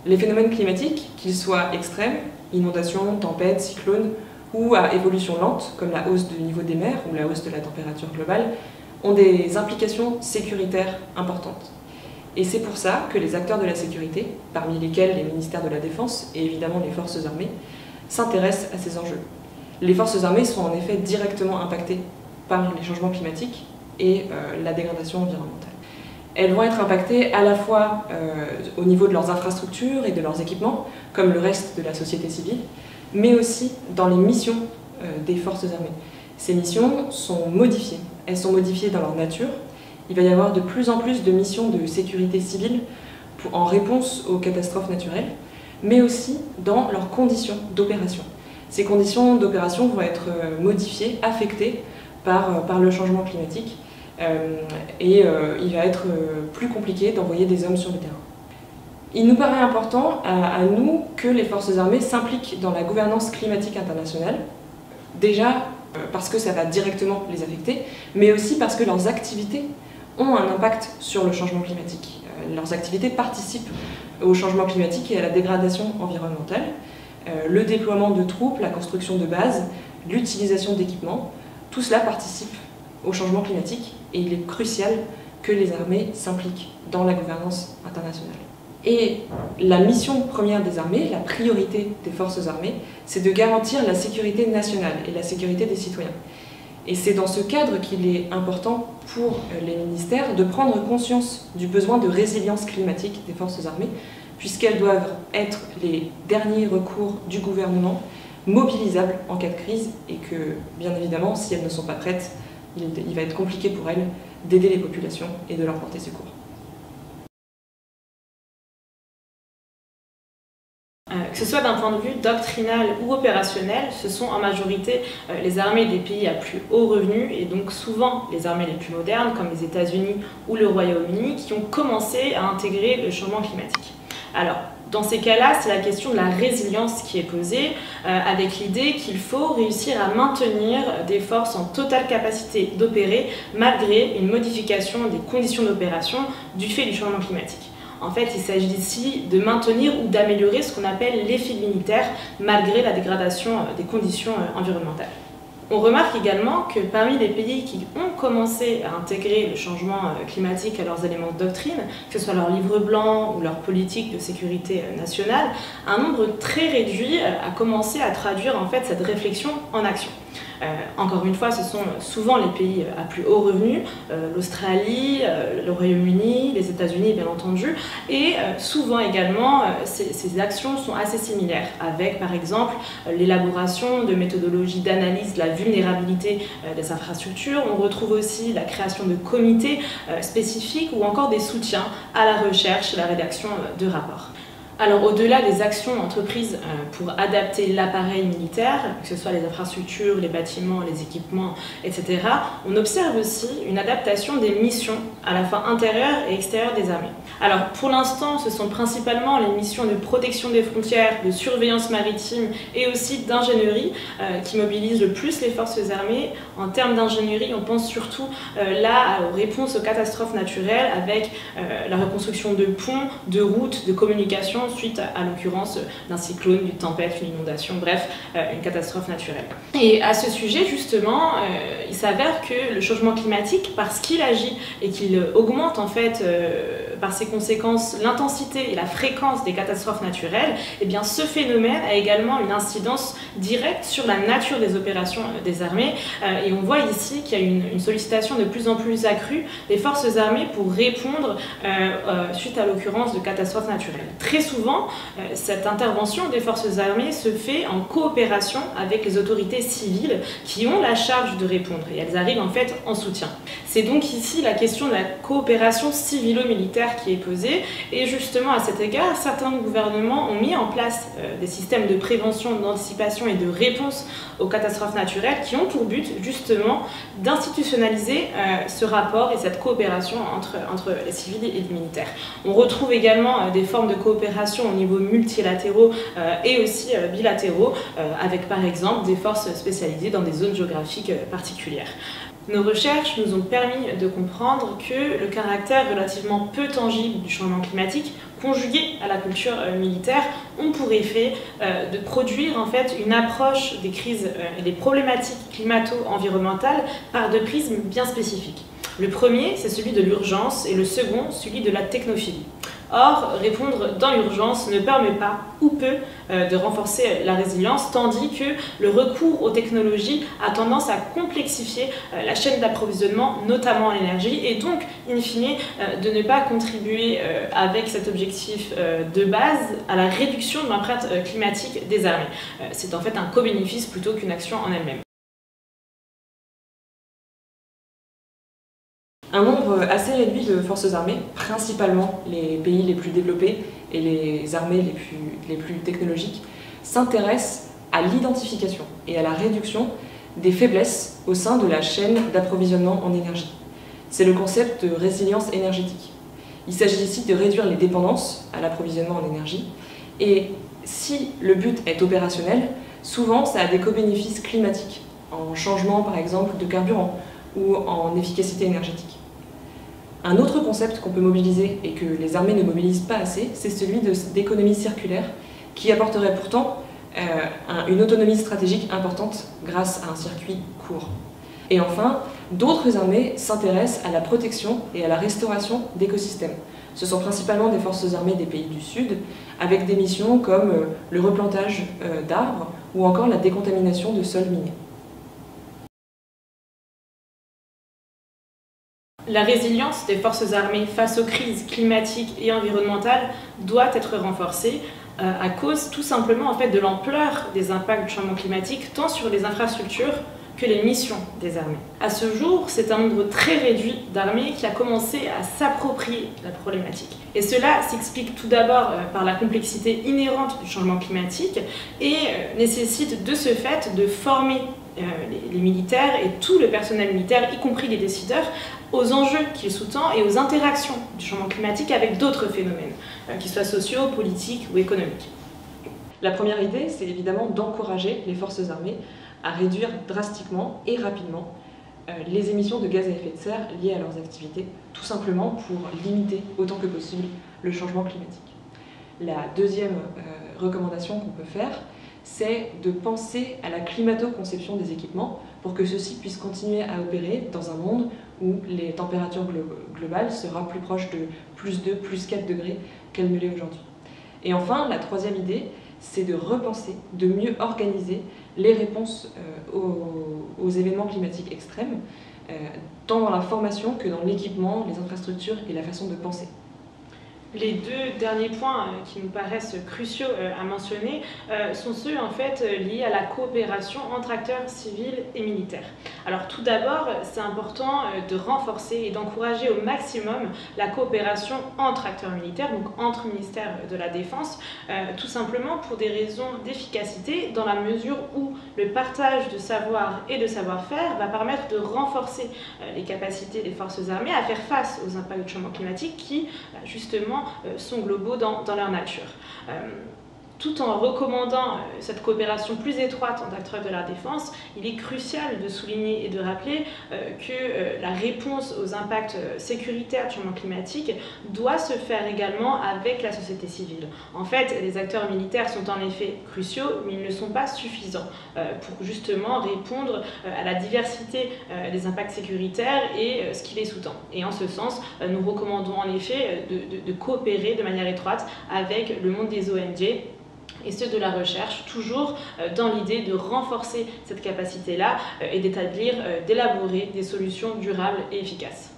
Les phénomènes climatiques, qu'ils soient extrêmes, inondations, tempêtes, cyclones, ou à évolution lente, comme la hausse du niveau des mers ou la hausse de la température globale, ont des implications sécuritaires importantes. Et c'est pour ça que les acteurs de la sécurité, parmi lesquels les ministères de la Défense et évidemment les forces armées, s'intéressent à ces enjeux. Les forces armées sont en effet directement impactées par les changements climatiques et la dégradation environnementale. Elles vont être impactées à la fois au niveau de leurs infrastructures et de leurs équipements, comme le reste de la société civile, mais aussi dans les missions des forces armées. Ces missions sont modifiées. Elles sont modifiées dans leur nature. Il va y avoir de plus en plus de missions de sécurité civile en réponse aux catastrophes naturelles, mais aussi dans leurs conditions d'opération. Ces conditions d'opération vont être modifiées, affectées par le changement climatique, et il va être plus compliqué d'envoyer des hommes sur le terrain. Il nous paraît important à nous que les forces armées s'impliquent dans la gouvernance climatique internationale, déjà parce que ça va directement les affecter, mais aussi parce que leurs activités ont un impact sur le changement climatique. Leurs activités participent au changement climatique et à la dégradation environnementale. Le déploiement de troupes, la construction de bases, l'utilisation d'équipements, tout cela participe au changement climatique et il est crucial que les armées s'impliquent dans la gouvernance internationale. Et la mission première des armées, la priorité des forces armées, c'est de garantir la sécurité nationale et la sécurité des citoyens. Et c'est dans ce cadre qu'il est important pour les ministères de prendre conscience du besoin de résilience climatique des forces armées, puisqu'elles doivent être les derniers recours du gouvernement, mobilisables en cas de crise, et que, bien évidemment, si elles ne sont pas prêtes, il va être compliqué pour elles d'aider les populations et de leur porter secours. Que ce soit d'un point de vue doctrinal ou opérationnel, ce sont en majorité les armées des pays à plus haut revenu et donc souvent les armées les plus modernes comme les États-Unis ou le Royaume-Uni qui ont commencé à intégrer le changement climatique. Alors, dans ces cas-là, c'est la question de la résilience qui est posée, avec l'idée qu'il faut réussir à maintenir des forces en totale capacité d'opérer malgré une modification des conditions d'opération du fait du changement climatique. En fait, il s'agit ici de maintenir ou d'améliorer ce qu'on appelle l'effet militaire malgré la dégradation des conditions environnementales. On remarque également que parmi les pays qui ont commencé à intégrer le changement climatique à leurs éléments de doctrine, que ce soit leur livre blanc ou leur politique de sécurité nationale, un nombre très réduit a commencé à traduire en fait cette réflexion en action. Encore une fois, ce sont souvent les pays à plus haut revenu, l'Australie, le Royaume-Uni, les États-Unis bien entendu, et souvent également ces actions sont assez similaires, avec par exemple l'élaboration de méthodologies d'analyse de la vulnérabilité des infrastructures. On retrouve aussi la création de comités spécifiques ou encore des soutiens à la recherche et la rédaction de rapports. Alors au-delà des actions entreprises pour adapter l'appareil militaire, que ce soit les infrastructures, les bâtiments, les équipements, etc., on observe aussi une adaptation des missions à la fois intérieures et extérieures des armées. Alors pour l'instant, ce sont principalement les missions de protection des frontières, de surveillance maritime et aussi d'ingénierie qui mobilisent le plus les forces armées. En termes d'ingénierie, on pense surtout là aux réponses aux catastrophes naturelles avec la reconstruction de ponts, de routes, de communication suite à l'occurrence d'un cyclone, d'une tempête, une inondation, bref, une catastrophe naturelle. Et à ce sujet, justement, il s'avère que le changement climatique, parce qu'il agit et qu'il augmente en fait par ses conséquences l'intensité et la fréquence des catastrophes naturelles, eh bien ce phénomène a également une incidence directe sur la nature des opérations des armées et on voit ici qu'il y a une sollicitation de plus en plus accrue des forces armées pour répondre suite à l'occurrence de catastrophes naturelles. Très souvent, cette intervention des forces armées se fait en coopération avec les autorités civiles qui ont la charge de répondre et elles arrivent en fait en soutien. C'est donc ici la question de la coopération civilo-militaire qui est posée et justement à cet égard, certains gouvernements ont mis en place des systèmes de prévention, d'anticipation et de réponse aux catastrophes naturelles qui ont pour but justement d'institutionnaliser ce rapport et cette coopération entre les civils et les militaires. On retrouve également des formes de coopération au niveau multilatéraux et aussi bilatéraux avec par exemple des forces spécialisées dans des zones géographiques particulières. Nos recherches nous ont permis de comprendre que le caractère relativement peu tangible du changement climatique conjugué à la culture militaire, ont pour effet de produire en fait une approche des crises et des problématiques climato-environnementales par deux prismes bien spécifiques. Le premier, c'est celui de l'urgence et le second, celui de la technophilie. Or, répondre dans l'urgence ne permet pas, ou peu, de renforcer la résilience, tandis que le recours aux technologies a tendance à complexifier la chaîne d'approvisionnement, notamment en énergie, et donc, in fine, de ne pas contribuer avec cet objectif de base à la réduction de l'empreinte climatique des armées. C'est en fait un co-bénéfice plutôt qu'une action en elle-même. Un nombre assez réduit de forces armées, principalement les pays les plus développés et les armées les plus technologiques, s'intéressent à l'identification et à la réduction des faiblesses au sein de la chaîne d'approvisionnement en énergie. C'est le concept de résilience énergétique. Il s'agit ici de réduire les dépendances à l'approvisionnement en énergie, et si le but est opérationnel, souvent ça a des co-bénéfices climatiques, en changement par exemple de carburant ou en efficacité énergétique. Un autre concept qu'on peut mobiliser et que les armées ne mobilisent pas assez, c'est celui d'économie circulaire, qui apporterait pourtant une autonomie stratégique importante grâce à un circuit court. Et enfin, d'autres armées s'intéressent à la protection et à la restauration d'écosystèmes. Ce sont principalement des forces armées des pays du Sud, avec des missions comme le replantage d'arbres ou encore la décontamination de sols minés. La résilience des forces armées face aux crises climatiques et environnementales doit être renforcée à cause tout simplement en fait, de l'ampleur des impacts du changement climatique tant sur les infrastructures que les missions des armées. À ce jour, c'est un nombre très réduit d'armées qui a commencé à s'approprier la problématique. Et cela s'explique tout d'abord par la complexité inhérente du changement climatique et nécessite de ce fait de former les militaires et tout le personnel militaire, y compris les décideurs, aux enjeux qu'il sous-tend et aux interactions du changement climatique avec d'autres phénomènes, qu'ils soient sociaux, politiques ou économiques. La première idée, c'est évidemment d'encourager les forces armées à réduire drastiquement et rapidement les émissions de gaz à effet de serre liées à leurs activités, tout simplement pour limiter autant que possible le changement climatique. La deuxième recommandation qu'on peut faire, c'est de penser à la climato-conception des équipements pour que ceux-ci puissent continuer à opérer dans un monde où les températures globales seront plus proches de plus 2, plus 4 degrés qu'elles ne l'est aujourd'hui. Et enfin, la troisième idée, c'est de repenser, de mieux organiser les réponses aux événements climatiques extrêmes, tant dans la formation que dans l'équipement, les infrastructures et la façon de penser. Les deux derniers points qui nous paraissent cruciaux à mentionner sont ceux en fait liés à la coopération entre acteurs civils et militaires. Alors tout d'abord, c'est important de renforcer et d'encourager au maximum la coopération entre acteurs militaires, donc entre ministères de la Défense, tout simplement pour des raisons d'efficacité, dans la mesure où le partage de savoir et de savoir-faire va permettre de renforcer les capacités des forces armées à faire face aux impacts du changement climatique qui, justement, sont globaux dans leur nature. Tout en recommandant cette coopération plus étroite entre acteurs de la défense, il est crucial de souligner et de rappeler que la réponse aux impacts sécuritaires du changement climatique doit se faire également avec la société civile. En fait, les acteurs militaires sont en effet cruciaux, mais ils ne sont pas suffisants pour justement répondre à la diversité des impacts sécuritaires et ce qui les sous-tend. Et en ce sens, nous recommandons en effet de coopérer de manière étroite avec le monde des ONG et ceux de la recherche, toujours dans l'idée de renforcer cette capacité-là et d'élaborer des solutions durables et efficaces.